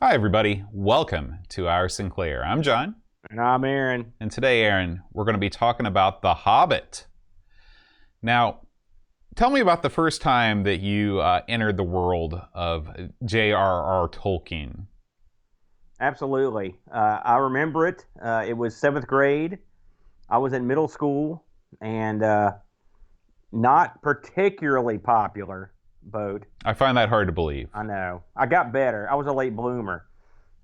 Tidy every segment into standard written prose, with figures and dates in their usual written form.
Hi, everybody. Welcome to our Sinclair. I'm John. And I'm Aaron. And today, Aaron, we're going to be talking about The Hobbit. Now, tell me about the first time that you entered the world of J.R.R. Tolkien. Absolutely. I remember it. It was 7th grade. I was in middle school and not particularly popular boat. I find that hard to believe. I know. I got better. I was a late bloomer.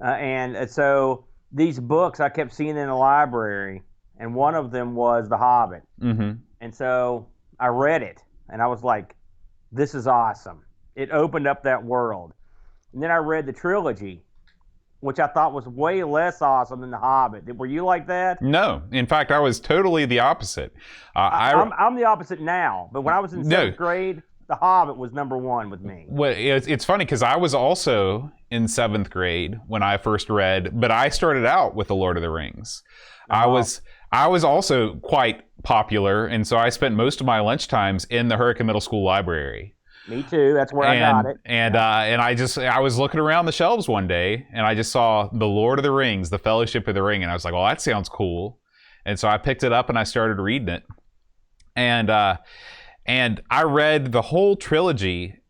And so these books I kept seeing in the library, and one of them was The Hobbit. Mm-hmm. And so I read it, and I was like, this is awesome. It opened up that world. And then I read the trilogy, which I thought was way less awesome than The Hobbit. Were you like that? No. In fact, I was totally the opposite. I'm the opposite now, but when I was in 7th grade, The Hobbit was number one with me. Well, it's funny because I was also in 7th grade when I first read, but I started out with The Lord of the Rings. Oh. I was also quite popular, and so I spent most of my lunch times in the Hermski Middle School library. Me too. That's where I got it. And I was looking around the shelves one day, and I just saw The Lord of the Rings, The Fellowship of the Ring, and I was like, well, that sounds cool. And so I picked it up and I started reading it. And I read the whole trilogy,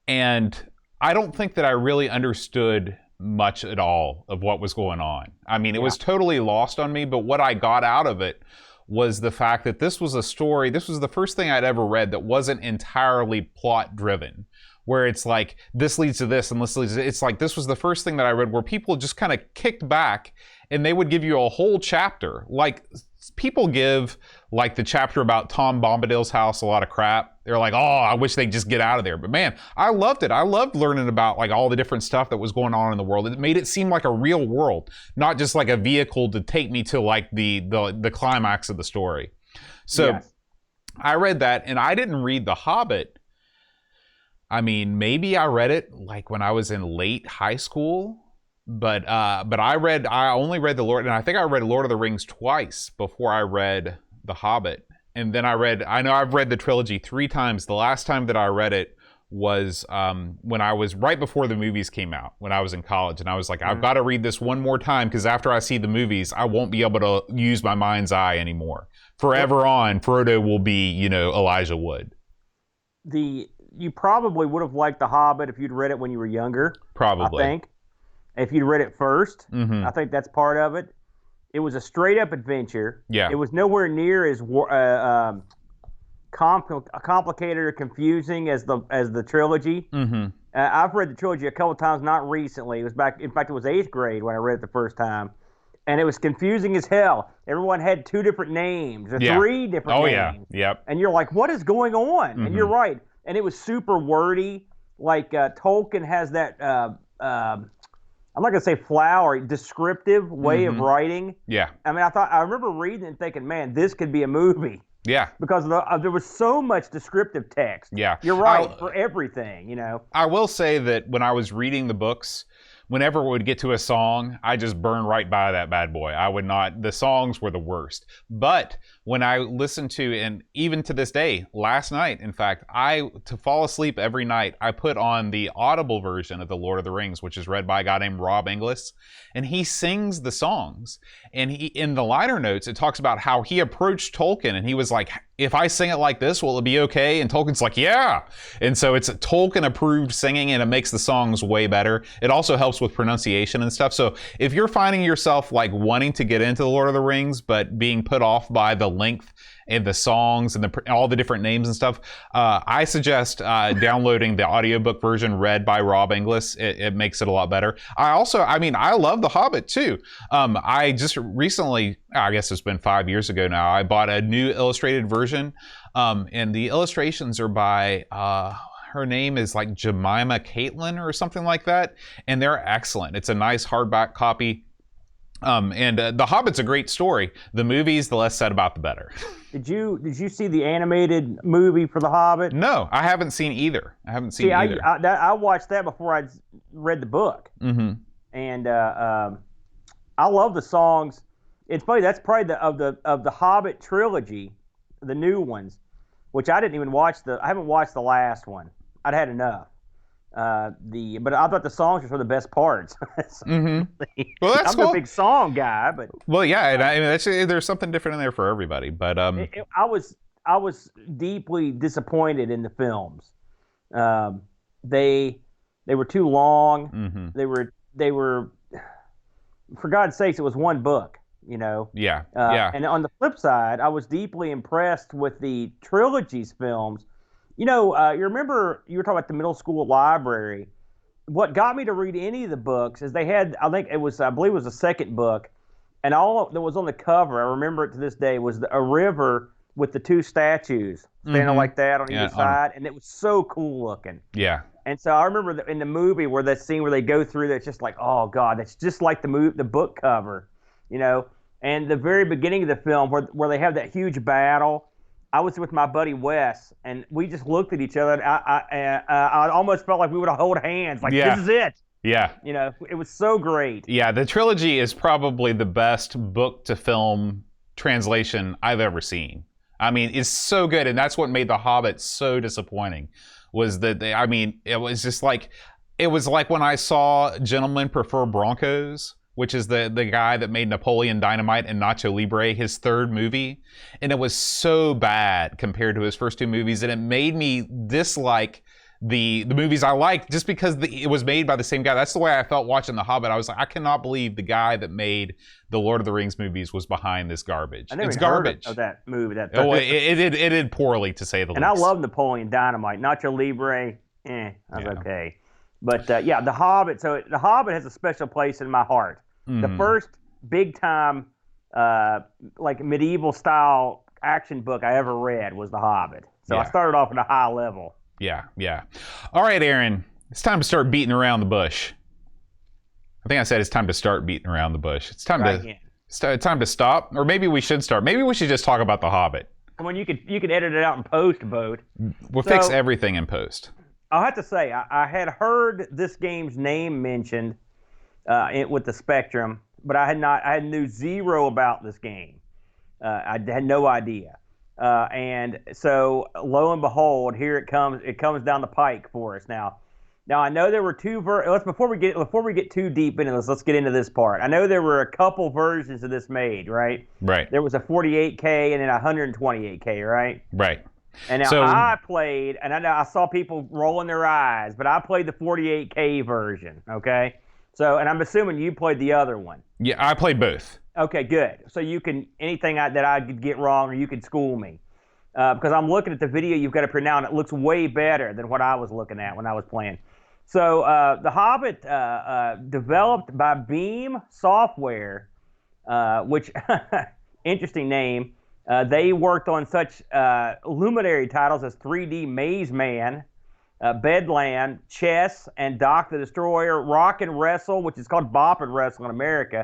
and I don't think that I really understood much at all of what was going on. I mean, it was totally lost on me, but what I got out of it was the fact that this was a story, this was the first thing I'd ever read that wasn't entirely plot-driven, where it's like, this leads to this and this leads to this. It's like, this was the first thing that I read where people just kind of kicked back and they would give you a whole chapter. Like, people give, like, the chapter about Tom Bombadil's house a lot of crap. They're like, oh, I wish they'd just get out of there. But man, I loved it. I loved learning about, like, all the different stuff that was going on in the world. It made it seem like a real world, not just like a vehicle to take me to, like, the climax of the story. So yes. I read that, and I didn't read The Hobbit. I mean, maybe I read it like when I was in late high school. But I only read the Lord, and I think I read Lord of the Rings twice before I read The Hobbit. And then I know I've read the trilogy 3 times. The last time that I read it was when I was right before the movies came out, when I was in college. And I was like, I've got to read this one more time, because after I see the movies, I won't be able to use my mind's eye anymore. Forever on, Frodo will be, Elijah Wood. You probably would have liked The Hobbit if you'd read it when you were younger. Probably. I think. If you'd read it first, mm-hmm. I think that's part of it. It was a straight-up adventure. Yeah. It was nowhere near as complicated or confusing as the trilogy. Mm-hmm. I've read the trilogy a couple times, not recently. It was back. In fact, it was 8th grade when I read it the first time, and it was confusing as hell. Everyone had 2 different names or 3 different names. Oh yeah, yep. And you're like, what is going on? Mm-hmm. And you're right. And it was super wordy. Like Tolkien has that. I'm not going to say flowery, descriptive way of writing. Yeah. I mean, I remember reading it and thinking, man, this could be a movie. Yeah. Because there was so much descriptive text. Yeah. You're right, for everything, I will say that when I was reading the books, whenever we would get to a song, I just burned right by that bad boy. I would not, the songs were the worst. But when I listened to, and even to this day, last night, in fact, to fall asleep every night, I put on the Audible version of The Lord of the Rings, which is read by a guy named Rob Inglis, and he sings the songs. And in the liner notes, it talks about how he approached Tolkien, and he was like, if I sing it like this, will it be okay? And Tolkien's like, yeah. And so it's Tolkien-approved singing, and it makes the songs way better. It also helps with pronunciation and stuff. So if you're finding yourself like wanting to get into The Lord of the Rings, but being put off by the length and the songs and all the different names and stuff, I suggest downloading the audiobook version read by Rob Inglis. It makes it a lot better. I love The Hobbit too. I just recently, I guess it's been 5 years ago now, I bought a new illustrated version, and the illustrations are by her name is like Jemima Caitlin or something like that, and they're excellent. It's a nice hardback copy. The Hobbit's a great story. The movies, the less said about the better. Did you see the animated movie for The Hobbit? No, I haven't seen either. I watched that before I read the book. Mm-hmm. And I love the songs. It's funny, that's probably of the Hobbit trilogy, the new ones, which I didn't even watch I haven't watched the last one. I'd had enough. But I thought the songs were the best parts. Well, that's I'm cool. a big song guy, but Well, yeah, and I mean, there's something different in there for everybody. But I was deeply disappointed in the films. They were too long. Mm-hmm. They were for God's sakes, it was one book. Yeah. And on the flip side, I was deeply impressed with the trilogy's films. You remember you were talking about the middle school library. What got me to read any of the books is they had, I believe it was the second book, and all that was on the cover, I remember it to this day, was a river with the two statues standing like that on either side, and it was so cool looking. Yeah. And so I remember in the movie where that scene where they go through, that's just like, oh God, that's just like the book cover, And the very beginning of the film where they have that huge battle, I was with my buddy Wes, and we just looked at each other. And I almost felt like we would hold hands, like this is it. Yeah. It was so great. Yeah, the trilogy is probably the best book to film translation I've ever seen. I mean, it's so good, and that's what made The Hobbit so disappointing. Was that it was just like, it was like when I saw Gentlemen Prefer Broncos, which is the guy that made Napoleon Dynamite and Nacho Libre, his third movie. And it was so bad compared to his first two movies, and it made me dislike the movies I liked just because it was made by the same guy. That's the way I felt watching The Hobbit. I was like, I cannot believe the guy that made the Lord of the Rings movies was behind this garbage. It's garbage. Of that movie. It did poorly, to say the least. And I love Napoleon Dynamite. Nacho Libre, that's okay. But The Hobbit. So The Hobbit has a special place in my heart. The first big time, like medieval style action book I ever read was The Hobbit. So I started off at a high level. Yeah. All right, Aaron. It's time to start beating around the bush. I think I said it's time to start beating around the bush. It's time to stop, or maybe we should start. Maybe we should just talk about The Hobbit. Come on, you could edit it out in post, Boat. We'll fix everything in post. I'll have to say, I had heard this game's name mentioned with the Spectrum, but I knew zero about this game. I had no idea. And so lo and behold, here it comes down the pike for us now. Now I know there were two before we get too deep into this, let's get into this part. I know there were a couple versions of this made, right? Right. There was a 48K and then a 128K, right? Right. And now I played, and I saw people rolling their eyes, but I played the 48K version, okay? So, and I'm assuming you played the other one. Yeah, I played both. Okay, good. So you can, anything that I could get wrong, or you could school me. Because I'm looking at the video you've got to print out, and it looks way better than what I was looking at when I was playing. So The Hobbit, developed by Beam Software, which, interesting name. They worked on such luminary titles as 3D Maze Man, Bedland, Chess, and Doc the Destroyer, Rock and Wrestle, which is called Bop and Wrestle in America,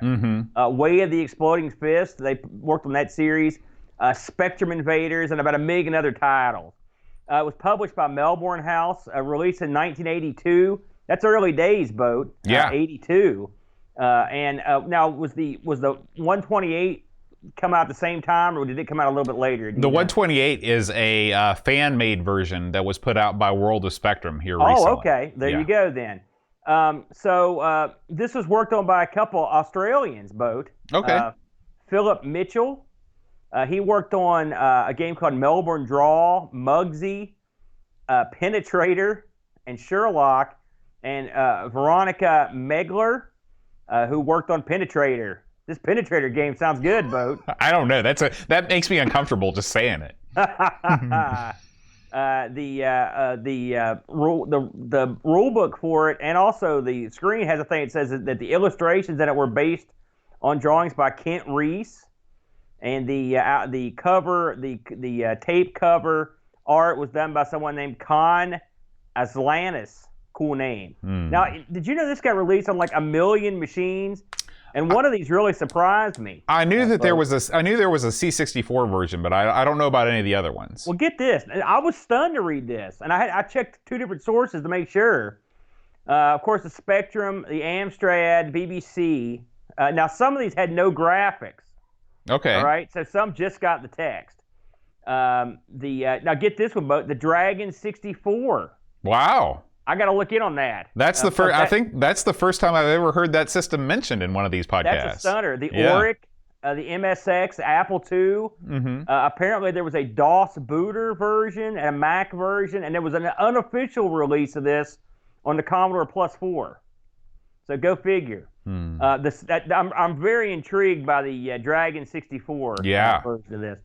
Way of the Exploding Fist. They worked on that series, Spectrum Invaders, and about 1 million other titles. It was published by Melbourne House, released in 1982. That's early days, Boat. 82. Now was the 128 come out at the same time, or did it come out a little bit later? The 128 is a fan-made version that was put out by World of Spectrum here recently. Oh, okay. There you go then. So this was worked on by a couple Australians, Boat. Okay. Philip Mitchell. He worked on a game called Melbourne Draw, Muggsy, Penetrator, and Sherlock, and Veronica Megler, who worked on Penetrator. This Penetrator game sounds good, Boat. I don't know. That makes me uncomfortable just saying it. The rule book for it, and also the screen has a thing that says that the illustrations in it were based on drawings by Kent Reese, and the cover, the tape cover art was done by someone named Con Aslanis. Cool name. Now, did you know this got released on like 1 million machines? And one of these really surprised me. I knew that there was a C64 version, but I don't know about any of the other ones. Well, get this. I was stunned to read this, and I checked 2 different sources to make sure. Of course, the Spectrum, the Amstrad, BBC. Now, some of these had no graphics. Okay. All right, so some just got the text. Now get this one, Bo. The Dragon 64. Wow. I got to look in on that. That's the first. I think that's the first time I've ever heard that system mentioned in one of these podcasts. That's a stunner. The Oric, the MSX, the Apple II. Apparently, there was a DOS booter version and a Mac version, and there was an unofficial release of this on the Commodore Plus 4. So go figure. I'm very intrigued by the Dragon 64 version of this.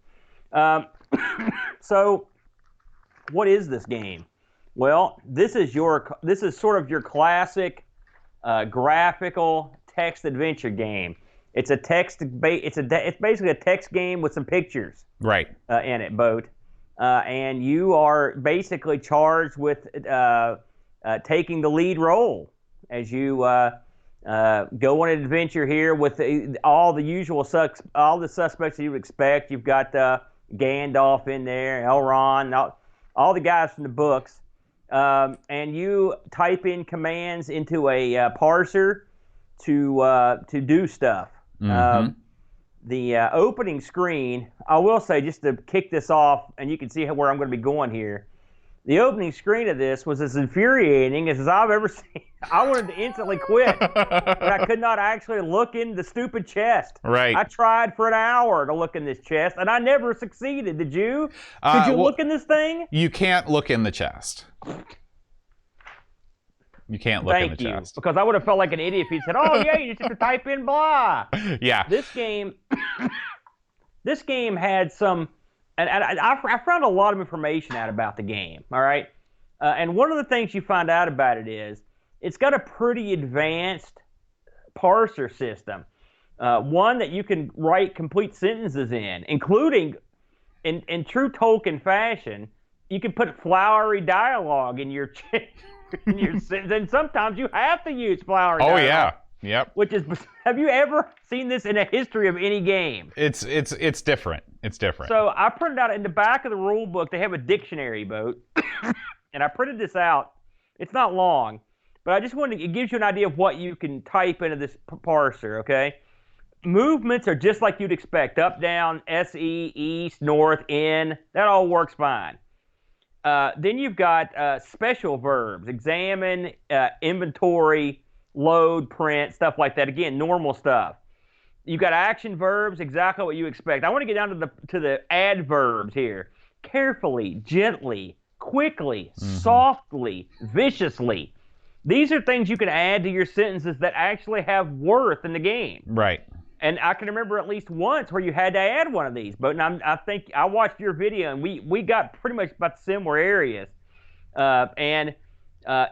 So, what is this game? Well, this is sort of your classic graphical text adventure game. It's a it's basically a text game with some pictures in it, Boat. And you are basically charged with taking the lead role as you go on an adventure here with all the suspects that you would expect. You've got Gandalf in there, Elrond, all the guys from the books. And you type in commands into a parser to do stuff. The opening screen, I will say, just to kick this off, and you can see where I'm going to be going here. The opening screen of this was as infuriating as I've ever seen. I wanted to instantly quit, but I could not actually look in the stupid chest. Right. I tried for an hour to look in this chest, and I never succeeded. Did you? Could you look in this thing? You can't look in the chest. You can't look in the chest. Because I would have felt like an idiot if he said, "Oh yeah, you just have to type in blah." Yeah. This game had some, and I found a lot of information out about the game. All right, and one of the things you find out about it is it's got a pretty advanced parser system, one that you can write complete sentences in, including, in true Tolkien fashion, you can put flowery dialogue in your sentence, and sometimes you have to use flowery dialogue. Oh yeah, yep. Which is, have you ever seen this in a history of any game? It's different. It's different. So I printed out in the back of the rule book. They have a dictionary, Boat, and I printed this out. It's not long, but I just wanted to, it gives you an idea of what you can type into this parser. Okay, movements are just like you'd expect: up, down, SE, east, north, in. That all works fine. Then you've got special verbs: examine, inventory, load, print, stuff like that. Again, normal stuff. You've got action verbs, exactly what you expect. I want to get down to the adverbs here: carefully, gently, quickly, softly, viciously. These are things you can add to your sentences that actually have worth in the game. Right. And I can remember at least once where you had to add one of these. But I think I watched your video, and we got pretty much about similar areas. And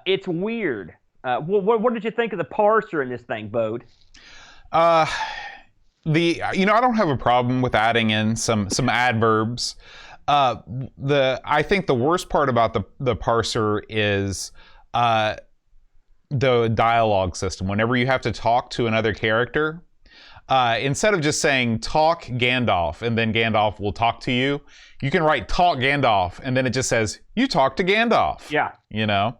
it's weird. What did you think of the parser in this thing, Bode? I don't have a problem with adding in some adverbs. I think the worst part about the parser is the dialogue system. Whenever you have to talk to another character, instead of just saying "talk Gandalf" and then Gandalf will talk to you, you can write "talk Gandalf" and then it just says "you talk to Gandalf." Yeah. You know,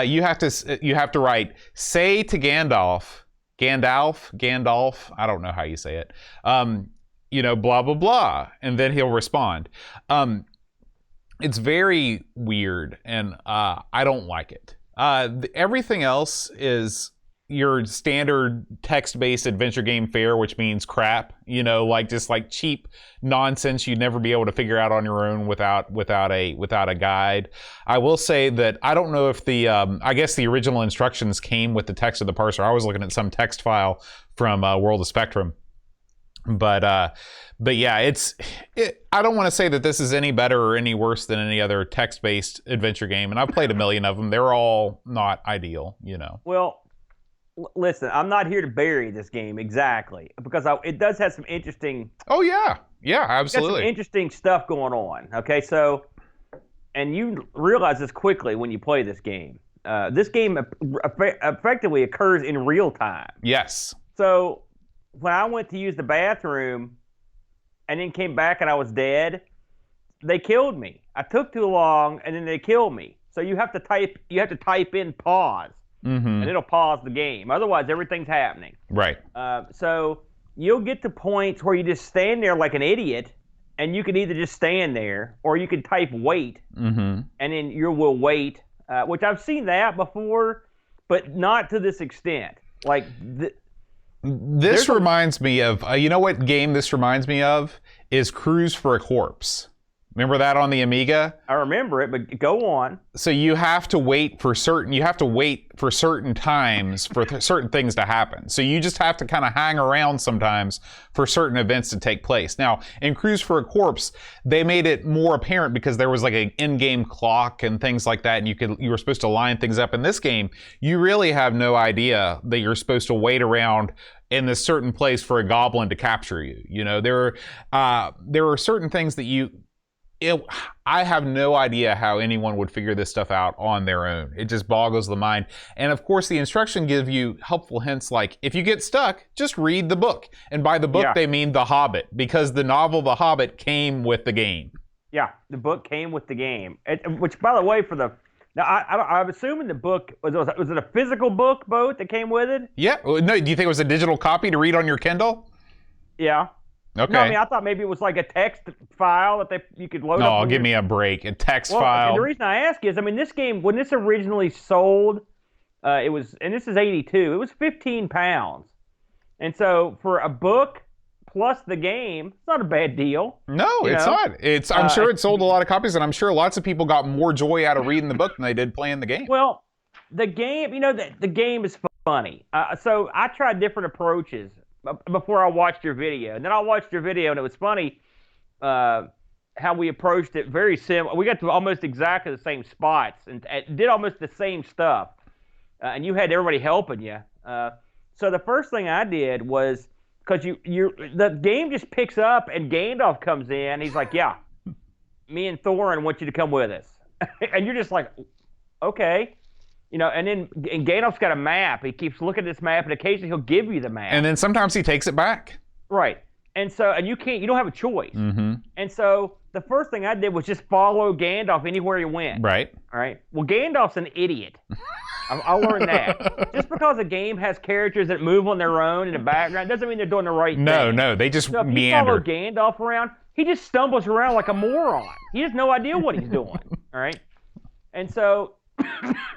you have to write "say to Gandalf." Gandalf, I don't know how you say it. Blah, blah, blah. And then he'll respond. It's very weird, and I don't like it. Everything else is your standard text-based adventure game fare, which means crap, just like cheap nonsense you'd never be able to figure out on your own without a guide. I will say that I don't know if I guess the original instructions came with the text of the parser. I was looking at some text file from World of Spectrum. But yeah, I don't want to say that this is any better or any worse than any other text-based adventure game, and I've played a million of them. They're all not ideal, Well, listen, I'm not here to bury this game exactly, because it does have some interesting. Oh yeah, absolutely. Some interesting stuff going on. Okay, so, and you realize this quickly when you play this game. This game effectively occurs in real time. Yes. So when I went to use the bathroom, and then came back and I was dead, they killed me. I took too long, and then they killed me. So you have to type in pause. And it'll pause the game. Otherwise, everything's happening. Right. So you'll get to points where you just stand there like an idiot, and you can either just stand there, or you can type wait, and then you will wait which I've seen that before, but not to this extent. Like this reminds me of you know what game this reminds me of is Cruise for a Corpse. Remember that on the Amiga? I remember it, but go on. So you have to wait for certain times for certain things to happen. So you just have to kind of hang around sometimes for certain events to take place. Now, in Cruise for a Corpse, they made it more apparent because there was like an in-game clock and things like that, and you were supposed to line things up. In this game, you really have no idea that you're supposed to wait around in this certain place for a goblin to capture you. You know, there are certain things that I have no idea how anyone would figure this stuff out on their own. It just boggles the mind. And of course, the instruction gives you helpful hints like, if you get stuck, just read the book. And by the book, they mean The Hobbit, because the novel The Hobbit came with the game. Yeah, the book came with the game. Which, by the way, I'm assuming the book, was it a physical book, both, that came with it? Yeah. No, do you think it was a digital copy to read on your Kindle? Yeah. Okay. No, I mean, I thought maybe it was like a text file that you could load up. No, give me a break. A text file. And the reason I ask is, I mean, this game, when this originally sold, it was, and this is 82, it was 15 pounds. And so for a book plus the game, it's not a bad deal. No, it's not. I'm sure it sold a lot of copies, and I'm sure lots of people got more joy out of reading the book than they did playing the game. Well, the game, the game is funny. So I tried different approaches before I watched your video. And then I watched your video, and it was funny how we approached it very similar. We got to almost exactly the same spots and did almost the same stuff. And you had everybody helping you. So the first thing I did was, because the game just picks up, and Gandalf comes in. He's like, yeah, me and Thorin want you to come with us. And you're just like, okay. And then Gandalf's got a map. He keeps looking at this map, and occasionally he'll give you the map. And then sometimes he takes it back. Right. And you don't have a choice. Mm-hmm. And so the first thing I did was just follow Gandalf anywhere he went. Right. All right. Well, Gandalf's an idiot. I learned that. Just because a game has characters that move on their own in the background doesn't mean they're doing the right thing. No, they just meander. If you follow Gandalf around, he just stumbles around like a moron. He has no idea what he's doing. All right. And so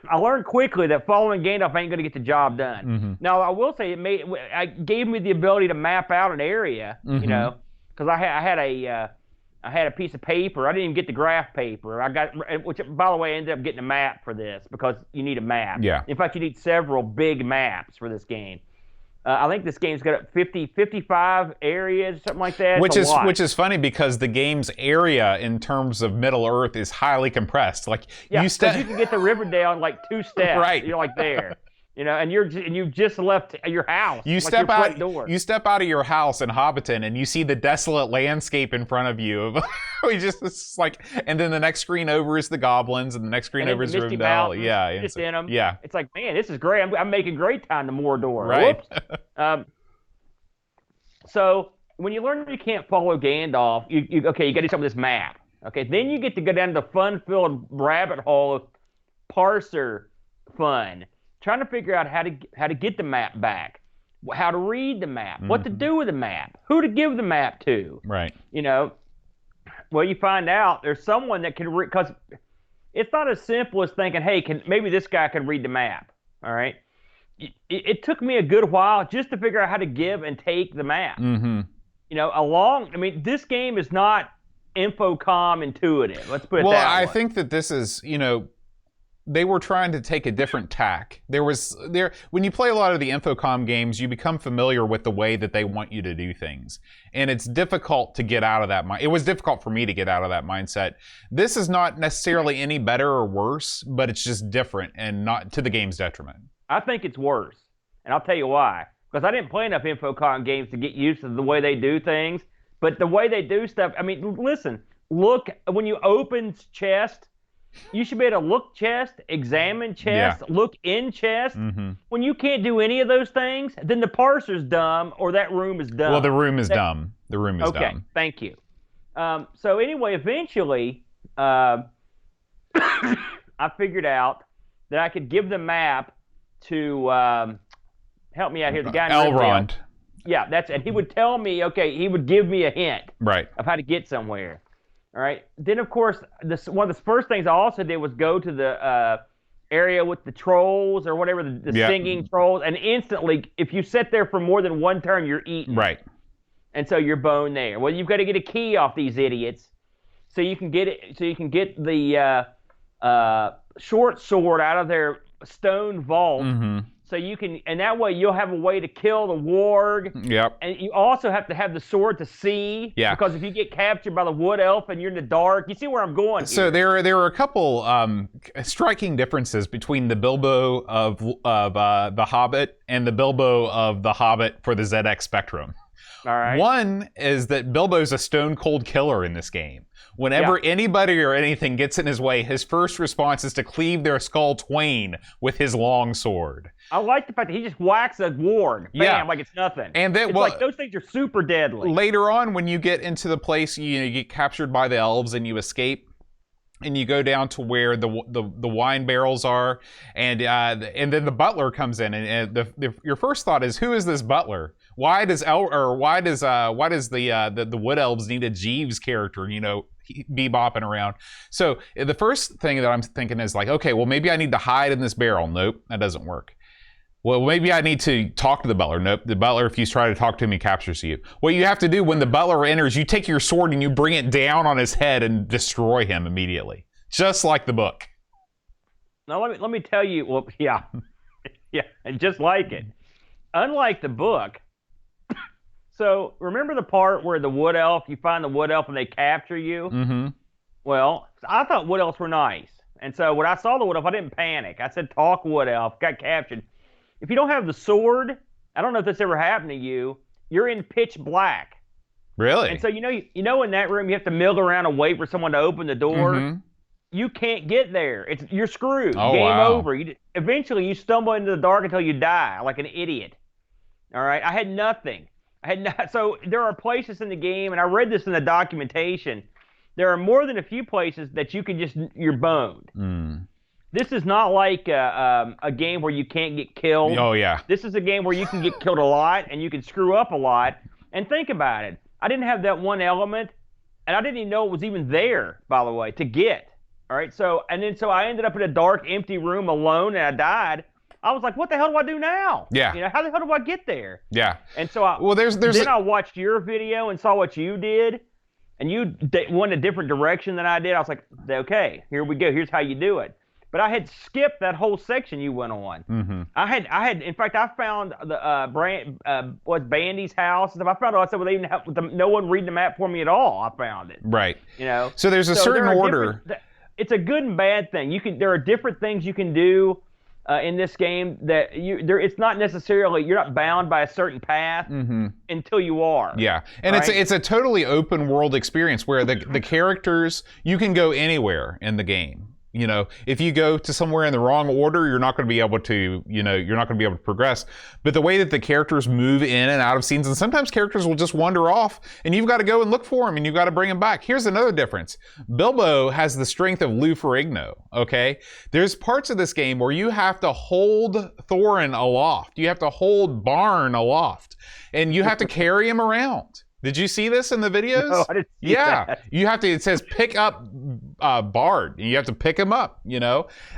I learned quickly that following Gandalf ain't going to get the job done. Mm-hmm. Now, I will say it gave me the ability to map out an area, mm-hmm. Because I had a piece of paper. I didn't even get the graph paper. Which, by the way, I ended up getting a map for this because you need a map. Yeah. In fact, you need several big maps for this game. I think this game's got 55 areas, something like that. Which is funny because the game's area in terms of Middle Earth is highly compressed. Like you can get to Riverdale in like 2 steps. Right. You're like there. And you've just left your house. You step out of your house in Hobbiton, and you see the desolate landscape in front of you. It's like, and then the next screen over is the goblins, and the next screen over is Rivendell. Yeah, just in them. Yeah, it's like, man, this is great. I'm making great time to Mordor. Right. So when you learn you can't follow Gandalf, you got to do something with this map. Okay, then you get to go down the fun-filled rabbit hole of parser fun. Trying to figure out how to get the map back, how to read the map, mm-hmm. what to do with the map, who to give the map to. Right. Well, you find out there's someone that can read, because it's not as simple as thinking, hey, maybe this guy can read the map. All right. It took me a good while just to figure out how to give and take the map. Mm-hmm. This game is not Infocom intuitive. Let's put it that way. Well, I think that this is, they were trying to take a different tack. When you play a lot of the Infocom games, you become familiar with the way that they want you to do things. And it's difficult to get out of that mind. It was difficult for me to get out of that mindset. This is not necessarily any better or worse, but it's just different and not to the game's detriment. I think it's worse. And I'll tell you why. Because I didn't play enough Infocom games to get used to the way they do things. But the way they do stuff, listen, look, when you open chest, you should be able to look chest, examine chest, look in chest. Mm-hmm. When you can't do any of those things, then the parser's dumb or that room is dumb. Well, the room is dumb. The room is dumb. Okay, thank you. So anyway, eventually, I figured out that I could give the map to, help me out here, the guy in Elrond. Yeah, that's it. He would tell me, he would give me a hint of how to get somewhere. All right. Then, of course, one of the first things I also did was go to area with the trolls or whatever, the singing trolls, and instantly, if you sit there for more than one turn, you're eaten. Right. And so you're boned there. Well, you've got to get a key off these idiots, so you can get it. So you can get the short sword out of their stone vault. Mm-hmm. So you can, and that way you'll have a way to kill the warg. Yep. And you also have to have the sword to see. Yeah. Because if you get captured by the wood elf and you're in the dark, you see where I'm going. So there are a couple striking differences between the Bilbo of the Hobbit and the Bilbo of the Hobbit for the ZX Spectrum. All right. One is that Bilbo's a stone cold killer in this game. Whenever anybody or anything gets in his way, his first response is to cleave their skull twain with his long sword. I like the fact that he just whacks a warg, bam, like it's nothing. And then, it's like those things are super deadly. Later on, when you get into the place, you get captured by the elves and you escape, and you go down to where the wine barrels are, and then the butler comes in, and your first thought is, who is this butler? Why does the wood elves need a Jeeves character? Bebopping around. So the first thing that I'm thinking is like, okay, well maybe I need to hide in this barrel. Nope, that doesn't work. Well, maybe I need to talk to the butler. Nope, the butler, if you try to talk to him, he captures you. What you have to do when the butler enters, you take your sword and you bring it down on his head and destroy him immediately, just like the book. Now let me tell you. Well, yeah, and just like it. Unlike the book. So remember the part where the wood elf, you find the wood elf and they capture you? Mm-hmm. Well, I thought wood elves were nice. And so when I saw the wood elf, I didn't panic. I said, talk wood elf, got captured. If you don't have the sword, I don't know if this ever happened to you, you're in pitch black. Really? And so in that room you have to mill around and wait for someone to open the door. Mm-hmm. You can't get there. You're screwed. Oh, Game wow. over. Eventually you stumble into the dark until you die like an idiot. All right? I had nothing. So there are places in the game, and I read this in the documentation, there are more than a few places that you're boned. Mm. This is not like a game where you can't get killed. Oh, yeah. This is a game where you can get killed a lot, and you can screw up a lot. And think about it. I didn't have that one element, and I didn't even know it was even there, by the way, to get. All right? So I ended up in a dark, empty room alone, and I died. I was like, what the hell do I do now? Yeah. How the hell do I get there? Yeah. And so I watched your video and saw what you did, and you went a different direction than I did. I was like, okay, here we go. Here's how you do it. But I had skipped that whole section you went on. Mm-hmm. I had. In fact, I found the Bandy's house. I found out without even no one reading the map for me at all. I found it. Right. So there's a certain order. It's a good and bad thing. There are different things you can do. In this game, it's not necessarily, you're not bound by a certain path until you are. Yeah, and right? it's a totally open world experience where the characters, you can go anywhere in the game. If you go to somewhere in the wrong order, you're not going to be able to, progress. But the way that the characters move in and out of scenes, and sometimes characters will just wander off, and you've got to go and look for them, and you've got to bring them back. Here's another difference. Bilbo has the strength of Lou Ferrigno, okay? There's parts of this game where you have to hold Thorin aloft. You have to hold Barn aloft, and you have to carry him around. Did you see this in the videos? No, I didn't see that. You have to, it says pick up Bard, and you have to pick him up,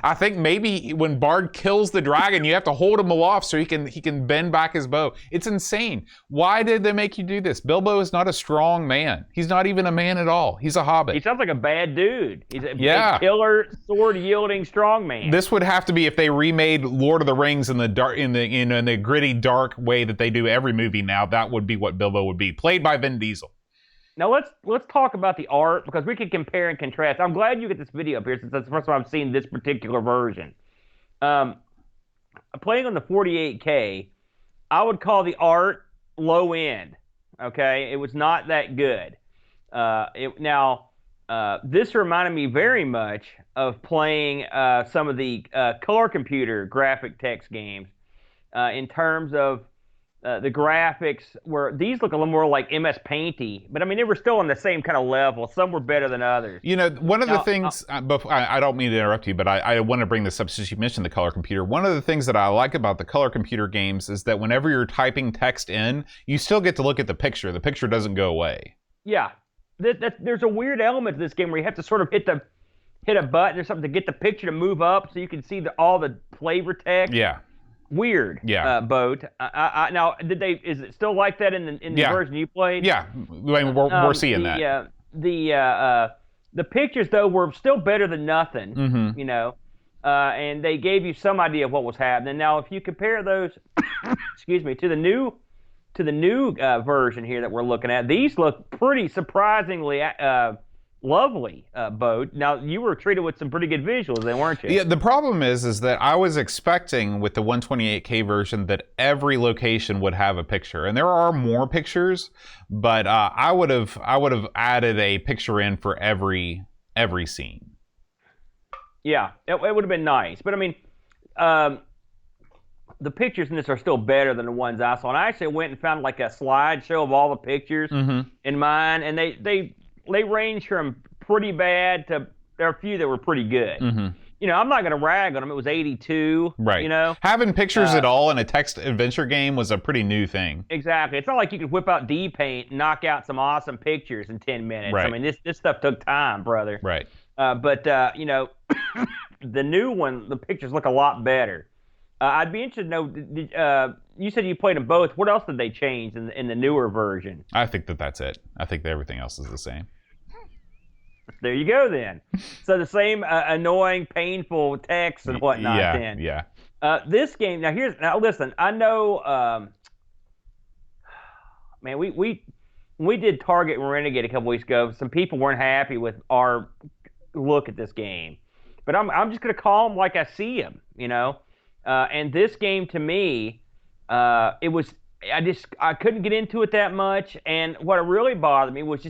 I think maybe when Bard kills the dragon, you have to hold him aloft so he can bend back his bow. It's insane. Why did they make you do this? Bilbo is not a strong man. He's not even a man at all. He's a hobbit. He sounds like a bad dude. He's a killer, sword-wielding strong man. This would have to be if they remade Lord of the Rings in the dark, in the gritty, dark way that they do every movie now. That would be what Bilbo would be, played by Vin Diesel. Now let's talk about the art, because we can compare and contrast. I'm glad you get this video up here, since that's the first time I've seen this particular version. Playing on the 48K, I would call the art low end. Okay, it was not that good. This reminded me very much of playing some of the color computer graphic text games in terms of the graphics, where these look a little more like MS Painty, but I mean, they were still on the same kind of level. Some were better than others. One of the things, I don't mean to interrupt you, but I want to bring this up since you mentioned the color computer. One of the things that I like about the color computer games is that whenever you're typing text in, you still get to look at the picture. The picture doesn't go away. Yeah. There's a weird element to this game where you have to sort of hit the hit a button or something to get the picture to move up so you can see all the flavor text. Yeah. Weird. Yeah. Boat. Now, is it still like that in the version you played? Yeah. We're seeing that. The pictures though were still better than nothing. Mm-hmm. You know, and they gave you some idea of what was happening. Now, if you compare those, excuse me, to the new version here that we're looking at, these look pretty surprisingly lovely, Boat. Now, you were treated with some pretty good visuals then, weren't you? Yeah, the problem is that I was expecting with the 128K version that every location would have a picture, and there are more pictures, but I would have added a picture in for every scene. Yeah, it would have been nice, but I mean, the pictures in this are still better than the ones I saw, and I actually went and found like a slideshow of all the pictures in mine, and they range from pretty bad to there are a few that were pretty good. Mm-hmm. You know, I'm not going to rag on them. It was 82. Right. You know, having pictures at all in a text adventure game was a pretty new thing. Exactly. It's not like you could whip out D-Paint and knock out some awesome pictures in 10 minutes. Right. I mean, this stuff took time, brother. Right. But you know, the new one, the pictures look a lot better. I'd be interested to know. You said you played them both. What else did they change in the newer version? I think that's it. I think that everything else is the same. There you go, then. So the same annoying, painful text and whatnot. Yeah, then. yeah. This game now. Listen, I know. Man, we did Target and Renegade a couple weeks ago. Some people weren't happy with our look at this game, but I'm just gonna call them like I see them. You know. And this game to me, I couldn't get into it that much. And what really bothered me was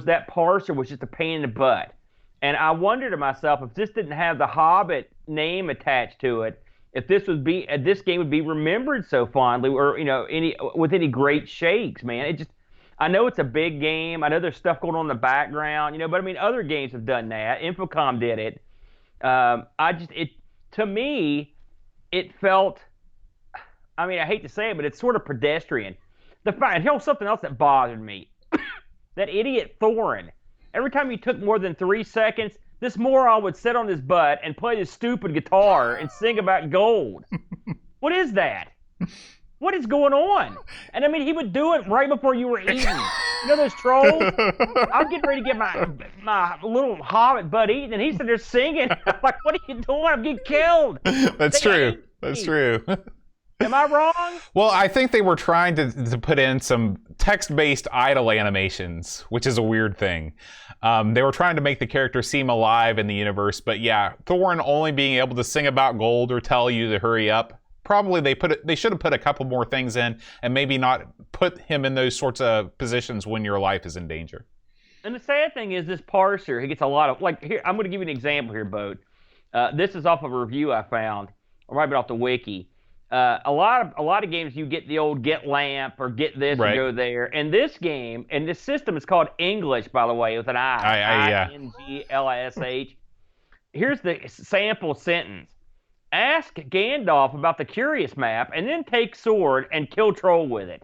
that parser was just a pain in the butt. And I wondered to myself, if this didn't have the Hobbit name attached to it, if this game would be remembered so fondly, or with any great shakes, man. I know it's a big game. I know there's stuff going on in the background, but I mean, other games have done that. Infocom did it. To me, it felt, I mean, I hate to say it, but it's sort of pedestrian. And here's something else that bothered me. That idiot Thorin. Every time he took more than 3 seconds, this moron would sit on his butt and play this stupid guitar and sing about gold. What is that? What is going on? And I mean, he would do it right before you were eating. You know those trolls? I'm getting ready to get my little Hobbit butt eaten, and he's sitting there singing. I'm like, what are you doing? I'm getting killed. That's true. That's true. Am I wrong? Well, I think they were trying to put in some text-based idle animations, which is a weird thing. They were trying to make the character seem alive in the universe, but yeah, Thorin only being able to sing about gold or tell you to hurry up. Probably they should have put a couple more things in, and maybe not put him in those sorts of positions when your life is in danger. And the sad thing is, this parser, he gets a lot of, like, here, I'm going to give you an example here, Boat. This is off of a review I found, or might be off the wiki. A lot of games you get the old get lamp or get this right. and go there. And this game, and this system is called English, by the way, with an I. Inglish. Here's the sample sentence. Ask Gandalf about the Curious Map, and then take sword and kill troll with it.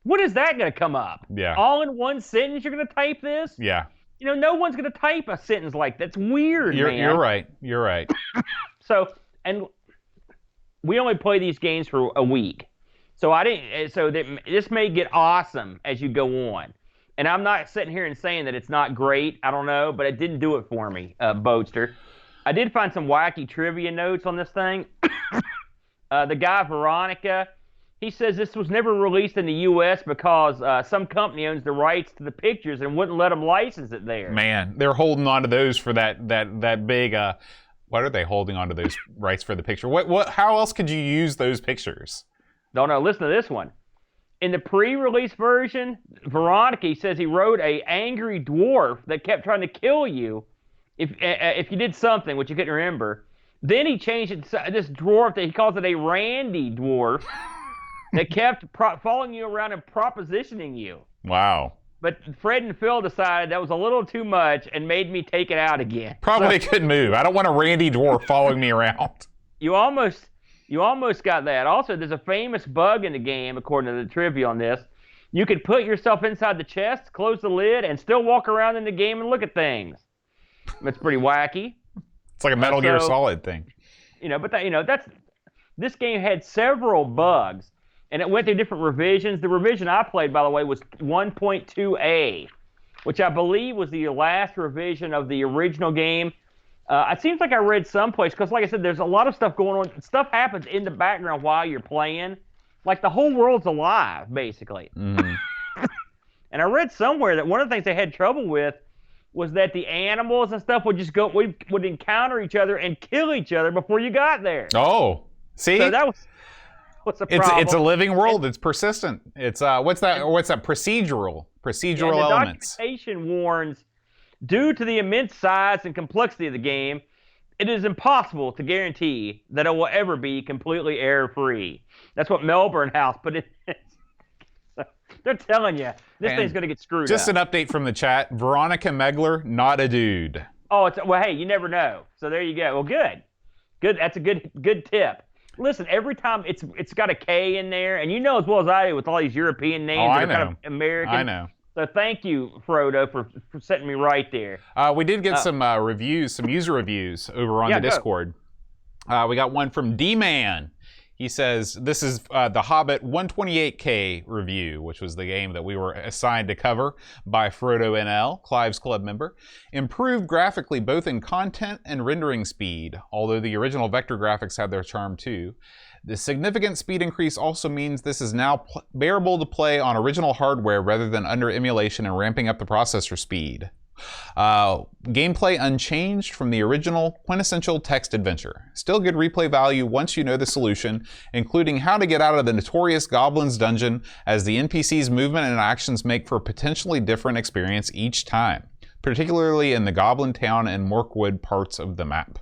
What is that going to come up? Yeah. All in one sentence you're going to type this? Yeah. No one's going to type a sentence like that. That's weird, man. You're right. You're right. So, and we only play these games for a week. So this may get awesome as you go on. And I'm not sitting here and saying that it's not great. I don't know, but it didn't do it for me, Boatster. I did find some wacky trivia notes on this thing. The guy, Veronica, he says this was never released in the U.S. because some company owns the rights to the pictures and wouldn't let them license it there. Man, they're holding on to those for that big... What are they holding on to those rights for the picture? How else could you use those pictures? Don't know. Listen to this one. In the pre-release version, Veronica says he wrote a angry dwarf that kept trying to kill you if you did something, which you couldn't remember. Then he changed it to this dwarf that he calls it a randy dwarf that kept following you around and propositioning you. Wow. But Fred and Phil decided that was a little too much and made me take it out again. Probably a good move. I don't want a randy dwarf following me around. You almost got that. Also, there's a famous bug in the game, according to the trivia on this. You could put yourself inside the chest, close the lid, and still walk around in the game and look at things. It's pretty wacky. It's like a Metal Gear Solid thing. This game had several bugs, and it went through different revisions. The revision I played, by the way, was 1.2a, which I believe was the last revision of the original game. It seems like I read someplace, because like I said, there's a lot of stuff going on. Stuff happens in the background while you're playing. Like the whole world's alive, basically. Mm-hmm. And I read somewhere that one of the things they had trouble with was that the animals and stuff would encounter each other and kill each other before you got there. Oh, see? So that was a problem. It's a living world. It's persistent. It's what's that procedural elements. The documentation warns, due to the immense size and complexity of the game, it is impossible to guarantee that it will ever be completely error-free. That's what Melbourne House put in. They're telling you, this thing's going to get screwed up. Just an update from the chat. Veronica Megler, not a dude. Oh, well, hey, you never know. So there you go. Well, good. That's a good tip. Listen, every time it's got a K in there, and you know as well as I do with all these European names that are kind of American. I know. So thank you, Frodo, for setting me right there. We did get some reviews, some user reviews over on the Discord. We got one from D-Man. He says, this is the Hobbit 128K review, which was the game that we were assigned to cover by FrodoNL, Clive's Club member. Improved graphically both in content and rendering speed, although the original vector graphics had their charm too. The significant speed increase also means this is now bearable to play on original hardware rather than under emulation and ramping up the processor speed. Gameplay unchanged from the original quintessential text adventure. Still good replay value once you know the solution, including how to get out of the notorious Goblins dungeon, as the NPC's movement and actions make for a potentially different experience each time, particularly in the Goblin Town and Morkwood parts of the map.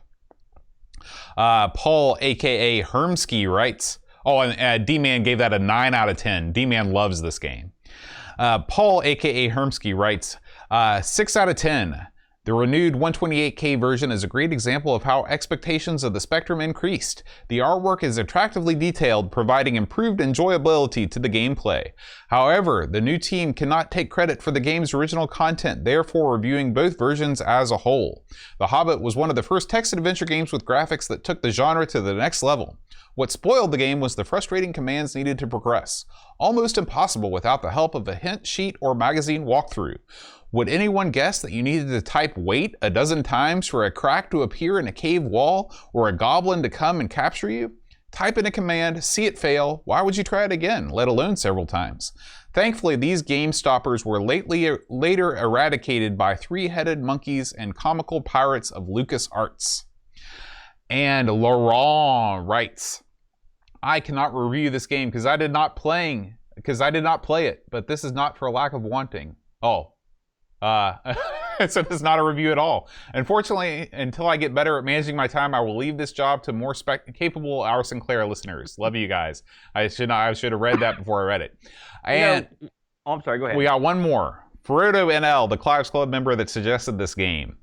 Paul, aka Hermski, writes, and D-Man gave that a 9 out of 10. D-Man loves this game. Paul, aka Hermski, writes, 6 out of 10. The renewed 128K version is a great example of how expectations of the Spectrum increased. The artwork is attractively detailed, providing improved enjoyability to the gameplay. However, the new team cannot take credit for the game's original content, therefore reviewing both versions as a whole. The Hobbit was one of the first text-adventure games with graphics that took the genre to the next level. What spoiled the game was the frustrating commands needed to progress, almost impossible without the help of a hint sheet or magazine walkthrough. Would anyone guess that you needed to type wait a dozen times for a crack to appear in a cave wall or a goblin to come and capture you? Type in a command, see it fail, why would you try it again, let alone several times? Thankfully, these game stoppers were later eradicated by three-headed monkeys and comical pirates of LucasArts. And Laurent writes, I cannot review this game because I did not play it, but this is not for lack of wanting. So it's not a review at all. Unfortunately, until I get better at managing my time, I will leave this job to more capable our Sinclair listeners. Love you guys. I should have read that before I read it. And I'm sorry, go ahead. We got one more. FrodoNL, the Clive's Club member that suggested this game.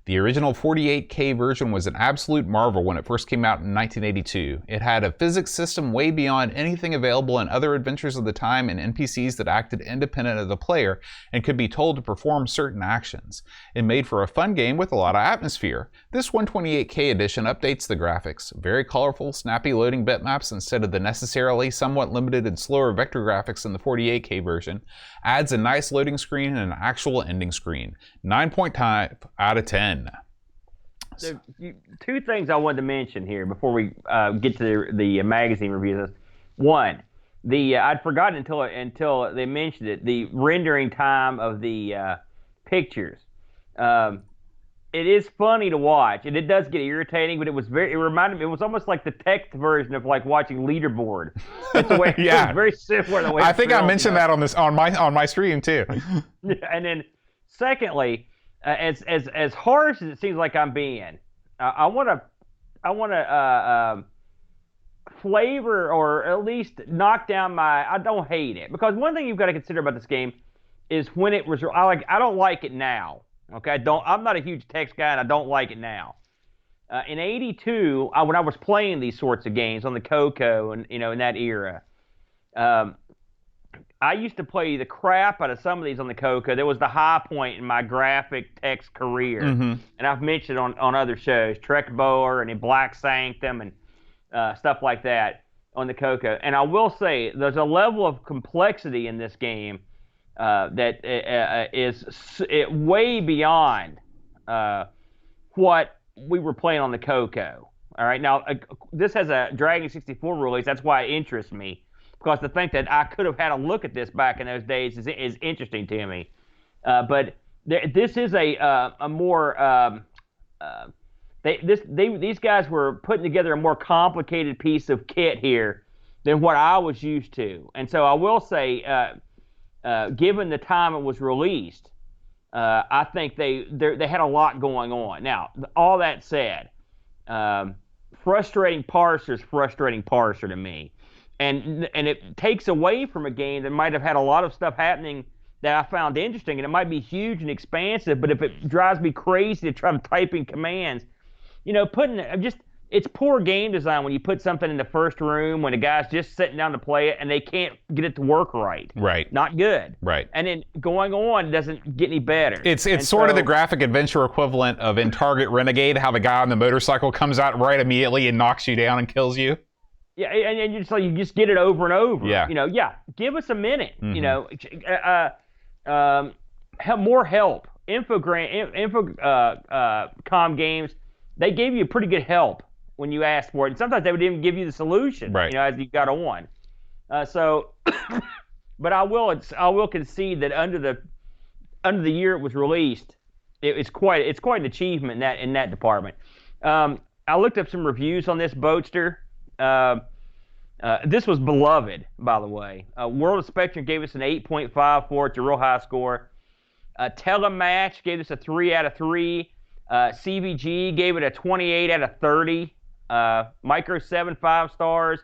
The original 48K version was an absolute marvel when it first came out in 1982. It had a physics system way beyond anything available in other adventures of the time and NPCs that acted independent of the player and could be told to perform certain actions. It made for a fun game with a lot of atmosphere. This 128K edition updates the graphics. Very colorful, snappy loading bitmaps instead of the necessarily somewhat limited and slower vector graphics in the 48K version. Adds a nice loading screen and an actual ending screen. 9.5 out of 10. Two things I wanted to mention here before we get to the magazine reviews. One, I'd forgotten until they mentioned it, the rendering time of the pictures. It is funny to watch, and it does get irritating, but it reminded me, it was almost like the text version of like watching Leaderboard. It's the way, yeah. It was very similar the way I think I mentioned that on my stream too. And then secondly, as harsh as it seems like I'm being, I want to flavor or at least knock down I don't hate it, because one thing you've got to consider about this game is when it was I don't like it now. Okay, I'm not a huge text guy, and I don't like it now. In '82, when I was playing these sorts of games on the CoCo and in that era, I used to play the crap out of some of these on the CoCo. There was the high point in my graphic text career, and I've mentioned on other shows, Trek Boer and in Black Sanctum and stuff like that on the CoCo. And I will say, there's a level of complexity in this game that is way beyond what we were playing on the CoCo. All right, now this has a Dragon 64 release. That's why it interests me, because to think that I could have had a look at this back in those days is interesting to me. But this is a more these guys were putting together a more complicated piece of kit here than what I was used to. And so I will say, given the time it was released, I think they had a lot going on. Now, all that said, frustrating parser to me, and it takes away from a game that might have had a lot of stuff happening that I found interesting, and it might be huge and expansive, but if it drives me crazy to try to type in commands, it's poor game design when you put something in the first room when a guy's just sitting down to play it and they can't get it to work right. Right. Not good. Right. And then going on doesn't get any better. It's sort of the graphic adventure equivalent of in Target Renegade, how the guy on the motorcycle comes out right immediately and knocks you down and kills you. Yeah, and you just get it over and over. Yeah. Give us a minute. Have more help. Infocom games, they gave you pretty good help when you asked for it, and sometimes they would even give you the solution. Right. As you got on. But I will concede that under the year it was released, it's quite an achievement in that department. I looked up some reviews on this Boatster. This was beloved, by the way. World of Spectrum gave us an 8.5 for it. It's a real high score. Telematch gave us a 3 out of 3. CVG gave it a 28 out of 30. Micro 7, 5 stars.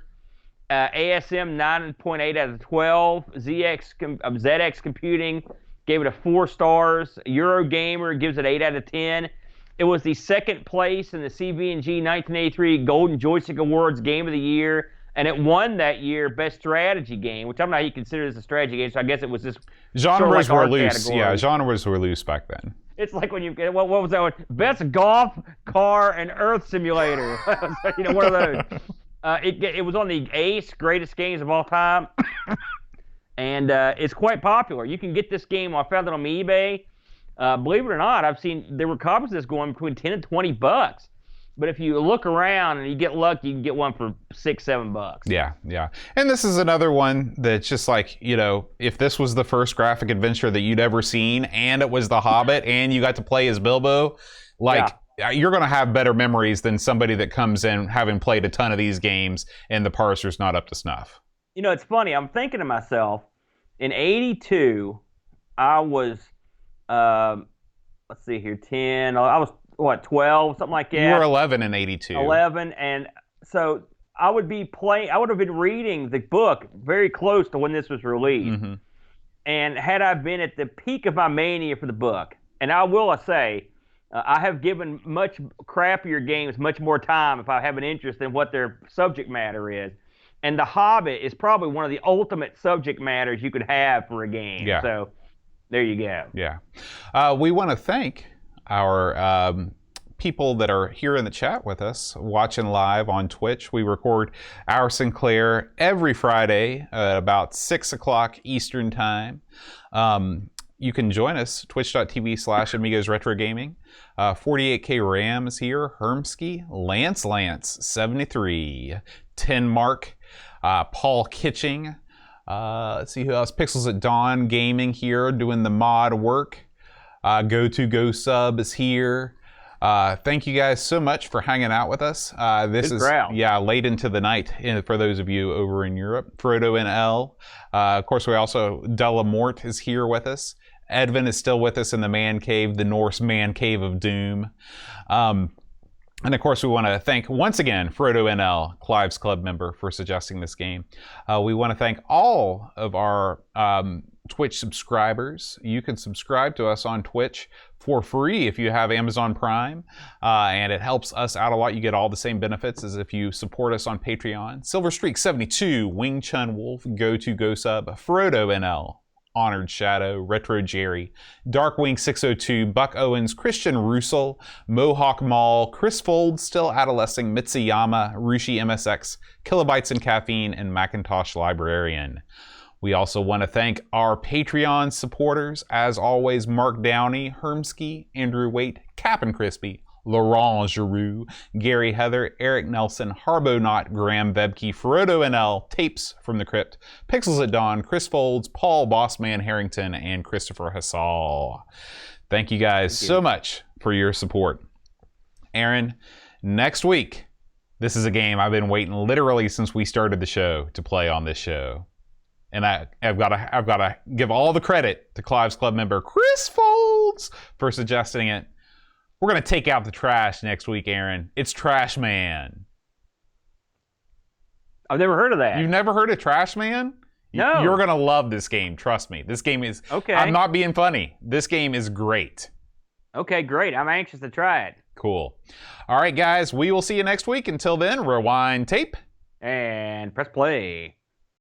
ASM 9.8 out of 12. ZX Computing gave it a 4 stars. Eurogamer gives it 8 out of 10. It was the second place in the CVG 1983 Golden Joystick Awards Game of the Year, and it won that year Best Strategy Game, which I don't know how you consider this a strategy game, so I guess it was this genres sort of were loose. category. Yeah, genres were loose back then. It's like when what was that one? Best Golf, Car, and Earth Simulator. One of those. It was on the ACE Greatest Games of All Time, and it's quite popular. You can get this game. I found it on eBay. Believe it or not, I've seen there were copies of this going between $10 and $20. But if you look around and you get lucky, you can get one for $6, $7. Yeah. And this is another one that's just like, if this was the first graphic adventure that you'd ever seen, and it was The Hobbit, and you got to play as Bilbo, you're going to have better memories than somebody that comes in having played a ton of these games and the parser's not up to snuff. It's funny. I'm thinking to myself, in '82, I was, let's see here, 10. I was 12, something like that. You were 11 in '82. 11, and so I would have been reading the book very close to when this was released. Mm-hmm. And had I been at the peak of my mania for the book, and I will say, I have given much crappier games much more time if I have an interest in what their subject matter is. And The Hobbit is probably one of the ultimate subject matters you could have for a game. Yeah. So there you go. Yeah. We want to thank our people that are here in the chat with us, watching live on Twitch. We record our Sinclair every Friday at about 6 o'clock Eastern Time. You can join us, twitch.tv/Amigos Retro Gaming. 48K Ram is here. Hermski, Lance 73, 10 Mark, Paul Kitching. Let's see who else. Pixels at Dawn Gaming here doing the mod work. Go Sub is here. Thank you guys so much for hanging out with us. This is late into the night for those of you over in Europe. FrodoNL. Of course, we also Delamort is here with us. Edvin is still with us in the man cave, the Norse man cave of doom. And of course, we want to thank once again FrodoNL, Clive's Club member, for suggesting this game. We want to thank all of our Twitch subscribers, you can subscribe to us on Twitch for free if you have Amazon Prime, and it helps us out a lot. You get all the same benefits as if you support us on Patreon. Silver Streak 72, Wing Chun Wolf, Go Sub, FrodoNL, Honored Shadow, Retro Jerry, Darkwing 602, Buck Owens, Christian Roussel, Mohawk Mall, Chris Foulds, Still Adolescing, Mitsuyama, Rushi MSX, Kilobytes and Caffeine, and Macintosh Librarian. We also want to thank our Patreon supporters, as always, Mark Downey, Hermski, Andrew Waite, Cap'n Crispy, Laurent Giroux, Gary Heather, Eric Nelson, Harbonaut, Graham Vebke, FrodoNL, Tapes from the Crypt, Pixels at Dawn, Chris Foulds, Paul Bossman Harrington, and Christopher Hassall. Thank you guys so much for your support. Aaron, next week, this is a game I've been waiting literally since we started the show to play on this show. And I've got to give all the credit to Clive's Club member Chris Foulds for suggesting it. We're going to take out the trash next week, Aaron. It's Trash Man. I've never heard of that. You've never heard of Trash Man? No. You're going to love this game. Trust me. This game is... Okay. I'm not being funny. This game is great. Okay, great. I'm anxious to try it. Cool. All right, guys. We will see you next week. Until then, rewind tape. And press play.